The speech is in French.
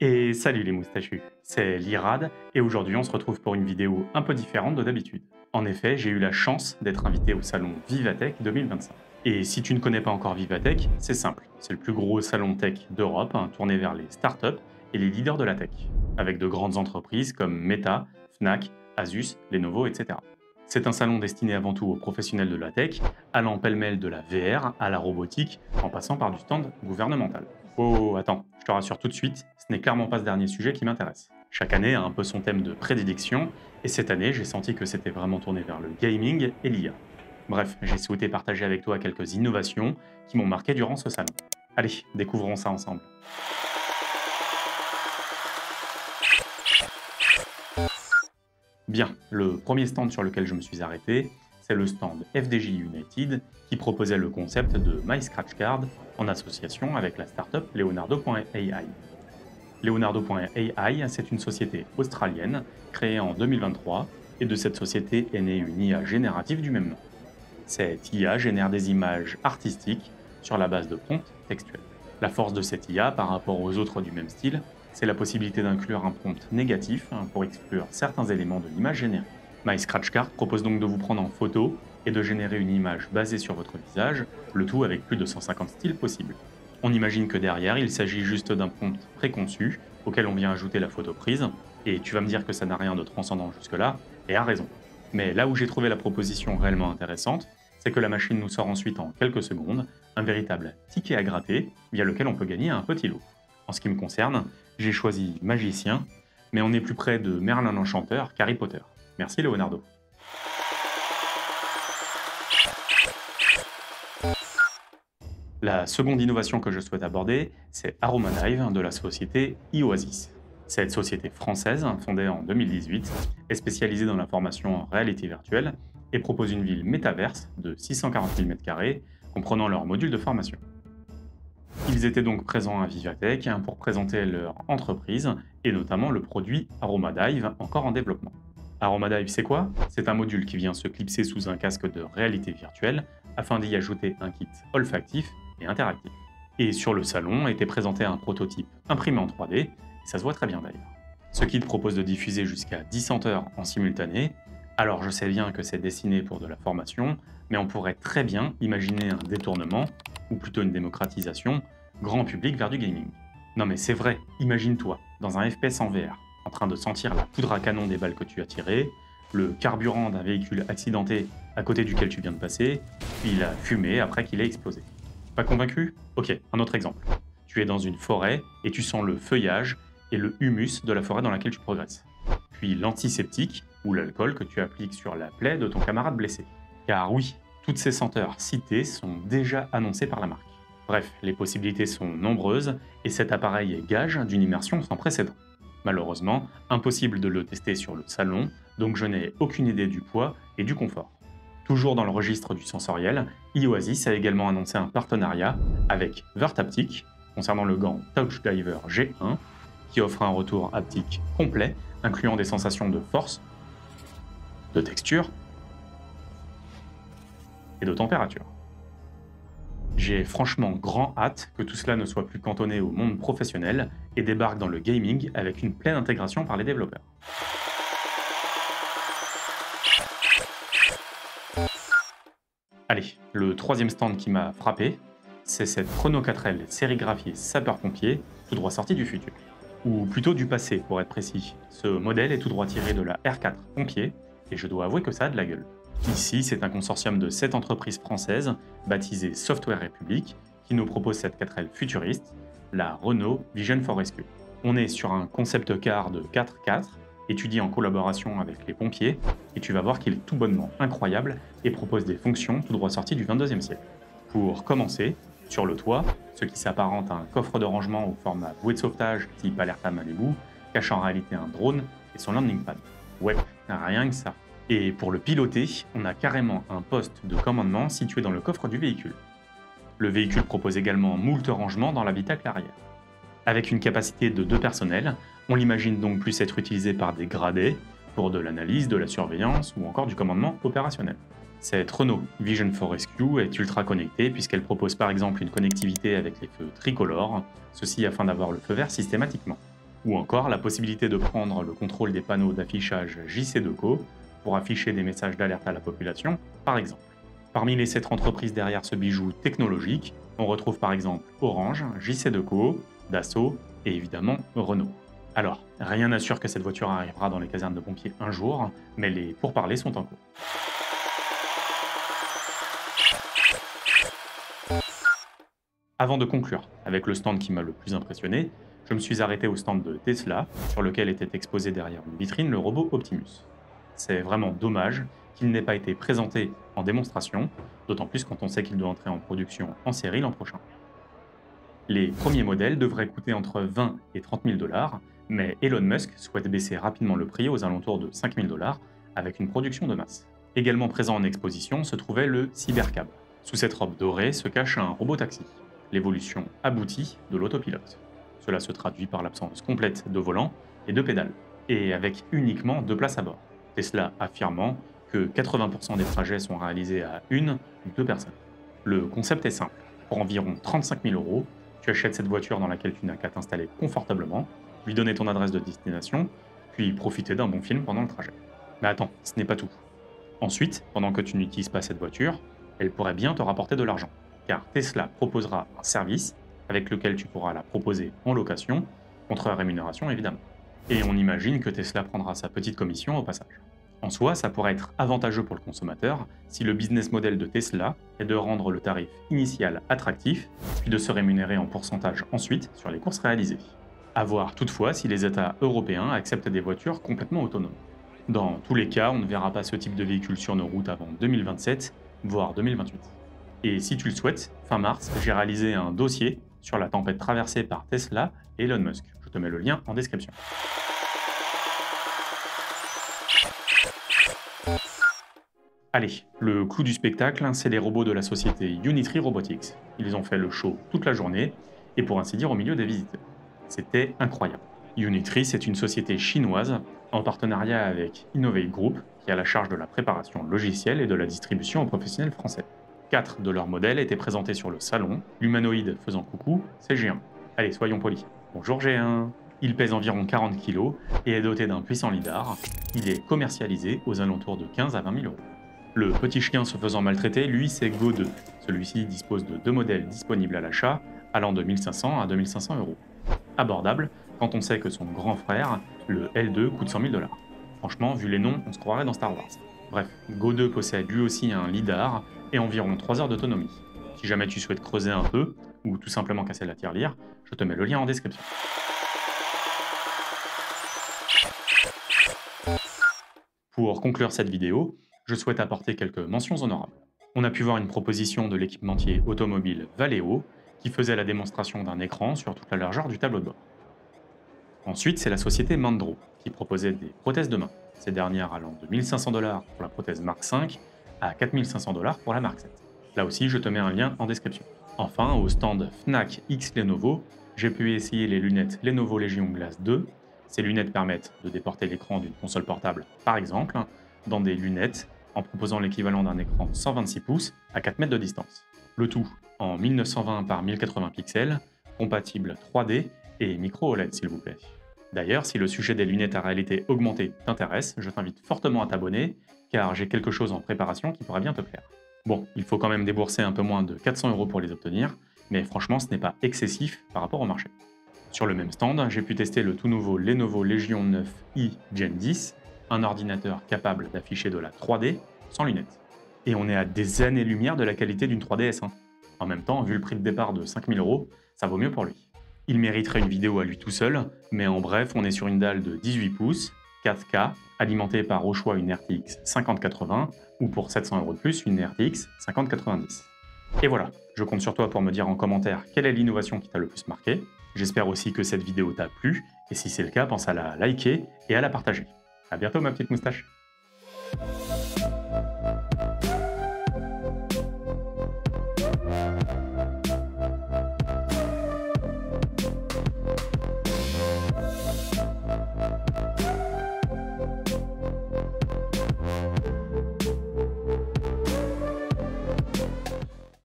Et salut les moustachus, c'est Lirad et aujourd'hui on se retrouve pour une vidéo un peu différente de d'habitude. En effet, j'ai eu la chance d'être invité au salon Vivatech 2025. Et si tu ne connais pas encore Vivatech, c'est simple, c'est le plus gros salon tech d'Europe, tourné vers les startups et les leaders de la tech, avec de grandes entreprises comme Meta, Fnac, Asus, Lenovo, etc. C'est un salon destiné avant tout aux professionnels de la tech, allant pêle-mêle de la VR à la robotique, en passant par du stand gouvernemental. Oh, attends, je te rassure tout de suite, ce n'est clairement pas ce dernier sujet qui m'intéresse. Chaque année a un peu son thème de prédilection, et cette année, j'ai senti que c'était vraiment tourné vers le gaming et l'IA. Bref, j'ai souhaité partager avec toi quelques innovations qui m'ont marqué durant ce salon. Allez, découvrons ça ensemble. Bien, le premier stand sur lequel je me suis arrêté, c'est le stand FDJ United qui proposait le concept de My Scratch Card en association avec la startup Leonardo.ai. Leonardo.ai, c'est une société australienne créée en 2023 et de cette société est née une IA générative du même nom. Cette IA génère des images artistiques sur la base de prompts textuels. La force de cette IA par rapport aux autres du même style, c'est la possibilité d'inclure un prompt négatif pour exclure certains éléments de l'image générée. My Scratch Card propose donc de vous prendre en photo et de générer une image basée sur votre visage, le tout avec plus de 150 styles possibles. On imagine que derrière, il s'agit juste d'un prompt préconçu auquel on vient ajouter la photo prise, et tu vas me dire que ça n'a rien de transcendant jusque-là, et a raison. Mais là où j'ai trouvé la proposition réellement intéressante, c'est que la machine nous sort ensuite en quelques secondes un véritable ticket à gratter via lequel on peut gagner un petit lot. En ce qui me concerne, j'ai choisi magicien, mais on est plus près de Merlin l'Enchanteur qu'Harry Potter. Merci Leonardo. La seconde innovation que je souhaite aborder, c'est Aromadive de la société iOasis. Cette société française, fondée en 2018, est spécialisée dans la formation en réalité virtuelle et propose une ville métaverse de 640 000 m2 comprenant leurs modules de formation. Ils étaient donc présents à Vivatech pour présenter leur entreprise et notamment le produit Aromadive encore en développement. Aromadive, c'est quoi? C'est un module qui vient se clipser sous un casque de réalité virtuelle afin d'y ajouter un kit olfactif et interactif. Et sur le salon était présenté un prototype imprimé en 3D, et ça se voit très bien d'ailleurs. Ce kit propose de diffuser jusqu'à 10 senteurs en simultané. Alors je sais bien que c'est destiné pour de la formation, mais on pourrait très bien imaginer un détournement, ou plutôt une démocratisation, grand public vers du gaming. Non mais c'est vrai, imagine-toi, dans un FPS en VR, en train de sentir la poudre à canon des balles que tu as tirées, le carburant d'un véhicule accidenté à côté duquel tu viens de passer, puis la fumée après qu'il ait explosé. Pas convaincu? Ok, un autre exemple. Tu es dans une forêt et tu sens le feuillage et le humus de la forêt dans laquelle tu progresses. Puis l'antiseptique ou l'alcool que tu appliques sur la plaie de ton camarade blessé. Car oui, toutes ces senteurs citées sont déjà annoncées par la marque. Bref, les possibilités sont nombreuses et cet appareil est gage d'une immersion sans précédent. Malheureusement, impossible de le tester sur le salon, donc je n'ai aucune idée du poids et du confort. Toujours dans le registre du sensoriel, iOasis a également annoncé un partenariat avec Vertaptic concernant le gant Touch Diver G1 qui offre un retour haptique complet incluant des sensations de force, de texture et de température. J'ai franchement grand hâte que tout cela ne soit plus cantonné au monde professionnel et débarque dans le gaming avec une pleine intégration par les développeurs. Allez, le troisième stand qui m'a frappé, c'est cette Chrono 4L sérigraphiée sapeur-pompier, tout droit sortie du futur. Ou plutôt du passé, pour être précis. Ce modèle est tout droit tiré de la R4 Pompier, et je dois avouer que ça a de la gueule. Ici, c'est un consortium de 7 entreprises françaises, baptisées Software République, qui nous propose cette 4L futuriste, la Renault Vision for Rescue. On est sur un concept car de 4x4, étudié en collaboration avec les pompiers, et tu vas voir qu'il est tout bonnement incroyable et propose des fonctions tout droit sorties du 22e siècle. Pour commencer, sur le toit, ce qui s'apparente à un coffre de rangement au format bouée de sauvetage type Alerta Malibu, cache en réalité un drone et son landing pad. Ouais, rien que ça. Et pour le piloter, on a carrément un poste de commandement situé dans le coffre du véhicule. Le véhicule propose également moult rangements dans l'habitacle arrière. Avec une capacité de 2 personnels, on l'imagine donc plus être utilisé par des gradés pour de l'analyse, de la surveillance ou encore du commandement opérationnel. Cette Renault Vision for Rescue est ultra connectée puisqu'elle propose par exemple une connectivité avec les feux tricolores, ceci afin d'avoir le feu vert systématiquement. Ou encore la possibilité de prendre le contrôle des panneaux d'affichage JC Deco pour afficher des messages d'alerte à la population, par exemple. Parmi les 7 entreprises derrière ce bijou technologique, on retrouve par exemple Orange, JC Deco, Dassault et évidemment Renault. Alors, rien n'assure que cette voiture arrivera dans les casernes de pompiers un jour, mais les pourparlers sont en cours. Avant de conclure avec le stand qui m'a le plus impressionné, je me suis arrêté au stand de Tesla, sur lequel était exposé derrière une vitrine le robot Optimus. C'est vraiment dommage qu'il n'ait pas été présenté en démonstration, d'autant plus quand on sait qu'il doit entrer en production en série l'an prochain. Les premiers modèles devraient coûter entre 20 et 30 000 $, mais Elon Musk souhaite baisser rapidement le prix aux alentours de 5 000 $ avec une production de masse. Également présent en exposition se trouvait le Cybercab. Sous cette robe dorée se cache un robot taxi, l'évolution aboutie de l'autopilote. Cela se traduit par l'absence complète de volant et de pédales, et avec uniquement 2 places à bord. Tesla affirmant que 80% des trajets sont réalisés à 1 ou 2 personnes. Le concept est simple. Pour environ 35 000 €, tu achètes cette voiture dans laquelle tu n'as qu'à t'installer confortablement, lui donner ton adresse de destination, puis profiter d'un bon film pendant le trajet. Mais attends, ce n'est pas tout. Ensuite, pendant que tu n'utilises pas cette voiture, elle pourrait bien te rapporter de l'argent, car Tesla proposera un service avec lequel tu pourras la proposer en location, contre rémunération évidemment. Et on imagine que Tesla prendra sa petite commission au passage. En soi, ça pourrait être avantageux pour le consommateur si le business model de Tesla est de rendre le tarif initial attractif, puis de se rémunérer en pourcentage ensuite sur les courses réalisées. À voir toutefois si les États européens acceptent des voitures complètement autonomes. Dans tous les cas, on ne verra pas ce type de véhicule sur nos routes avant 2027, voire 2028. Et si tu le souhaites, fin mars, j'ai réalisé un dossier sur la tempête traversée par Tesla et Elon Musk. Je te mets le lien en description. Allez, le clou du spectacle, c'est les robots de la société Unitree Robotics. Ils ont fait le show toute la journée, et pour ainsi dire au milieu des visiteurs. C'était incroyable. Unitree, c'est une société chinoise en partenariat avec Innovate Group, qui a la charge de la préparation logicielle et de la distribution aux professionnels français. 4 de leurs modèles étaient présentés sur le salon, l'humanoïde faisant coucou, c'est G1. Allez, soyons polis. Bonjour G1. Il pèse environ 40 kg et est doté d'un puissant lidar. Il est commercialisé aux alentours de 15 à 20 000 €. Le petit chien se faisant maltraiter, lui, c'est Go 2. Celui-ci dispose de 2 modèles disponibles à l'achat, allant de 1500 à 2500 €. Abordable, quand on sait que son grand frère, le L2, coûte 100 000 $. Franchement, vu les noms, on se croirait dans Star Wars. Bref, Go 2 possède lui aussi un lidar et environ 3 heures d'autonomie. Si jamais tu souhaites creuser un peu, ou tout simplement casser la tirelire, je te mets le lien en description. Pour conclure cette vidéo, je souhaite apporter quelques mentions honorables. On a pu voir une proposition de l'équipementier automobile Valeo qui faisait la démonstration d'un écran sur toute la largeur du tableau de bord. Ensuite, c'est la société Mandro qui proposait des prothèses de main, ces dernières allant de 1500 $ pour la prothèse Mark 5 à 4500 $ pour la Mark 7. Là aussi, je te mets un lien en description. Enfin, au stand Fnac X Lenovo, j'ai pu essayer les lunettes Lenovo Legion Glass 2. Ces lunettes permettent de déporter l'écran d'une console portable, par exemple, dans des lunettes en proposant l'équivalent d'un écran 126 pouces à 4 mètres de distance. Le tout en 1920 par 1080 pixels, compatible 3D et micro OLED s'il vous plaît. D'ailleurs, si le sujet des lunettes à réalité augmentée t'intéresse, je t'invite fortement à t'abonner, car j'ai quelque chose en préparation qui pourrait bien te plaire. Bon, il faut quand même débourser un peu moins de 400 € pour les obtenir, mais franchement ce n'est pas excessif par rapport au marché. Sur le même stand, j'ai pu tester le tout nouveau Lenovo Legion 9i Gen 10, un ordinateur capable d'afficher de la 3D sans lunettes. Et on est à des années-lumière de la qualité d'une 3DS. En même temps, vu le prix de départ de 5 000 €, ça vaut mieux pour lui. Il mériterait une vidéo à lui tout seul, mais en bref, on est sur une dalle de 18 pouces, 4K, alimentée par au choix une RTX 5080 ou pour 700 € de plus, une RTX 5090. Et voilà, je compte sur toi pour me dire en commentaire quelle est l'innovation qui t'a le plus marqué. J'espère aussi que cette vidéo t'a plu, et si c'est le cas, pense à la liker et à la partager. A bientôt ma petite moustache.